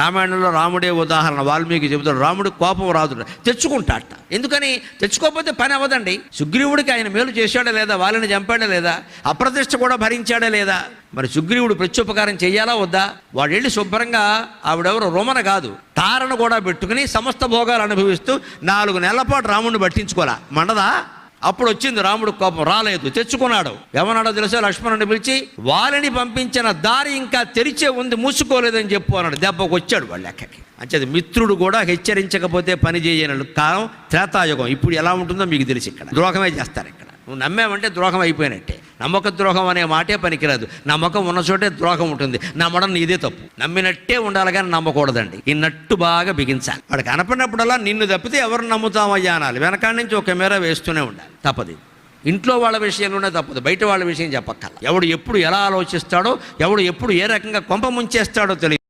రామాయణంలో రాముడే ఉదాహరణ. వాల్మీకి చెబుతాడు రాముడి కోపం రాదు, తెచ్చుకుంటాట. ఎందుకని తెచ్చుకోకపోతే పని అవ్వదండి. సుగ్రీవుడికి ఆయన మేలు చేశాడా లేదా, వాళ్ళని చంపాడా లేదా, అప్రతిష్ట కూడా భరించాడా లేదా? మరి సుగ్రీవుడు ప్రత్యుపకారం చెయ్యాలా వద్దా? వాడు వెళ్ళి శుభ్రంగా ఆవిడెవరు రోమన కాదు, తారను కూడా పెట్టుకుని సమస్త భోగాలు అనుభవిస్తూ 4 నెలల పాటు రాముడిని పట్టించుకోలే, మండదా? అప్పుడు వచ్చింది రాముడు కోపం, రాలేదు, తెచ్చుకున్నాడు. ఏమన్నాడో తెలుసా? లక్ష్మణుని పిలిచి వాళ్ళని పంపించిన దారి ఇంకా తెరిచే ఉంది, మూసుకోలేదని చెప్పు అన్నాడు. దెబ్బకు వచ్చాడు వాళ్ళ లెక్కకి. అంచేది మిత్రుడు కూడా హెచ్చరించకపోతే పని చేయని కాలం త్రేతాయుగం. ఇప్పుడు ఎలా ఉంటుందో మీకు తెలిసి ఇక్కడ ద్రోహమే చేస్తారు. ఇక్కడ నువ్వు నమ్మావంటే ద్రోహం అయిపోయినట్టే. నమ్మక ద్రోహం అనే మాటే పనికిరాదు. నమ్మకం ఉన్న చోటే ద్రోహం ఉంటుంది. నమ్మడం నీదే తప్పు. నమ్మినట్టే ఉండాలి కానీ నమ్మకూడదండి. ఈ నట్టు బాగా బిగించాలి. వాడు కనపడినప్పుడల్లా నిన్ను తప్పితే ఎవరు నమ్ముతామయ్యా అనాలి. వెనకాడి నుంచి ఒక కెమెరా వేస్తూనే ఉండాలి. తప్పది. ఇంట్లో వాళ్ళ విషయంలోనే తప్పదు, బయట వాళ్ళ విషయం చెప్పక్కర్లా. ఎవడు ఎప్పుడు ఎలా ఆలోచిస్తాడో, ఎవడు ఎప్పుడు ఏ రకంగా కొంప ముంచేస్తాడో తెలియదు.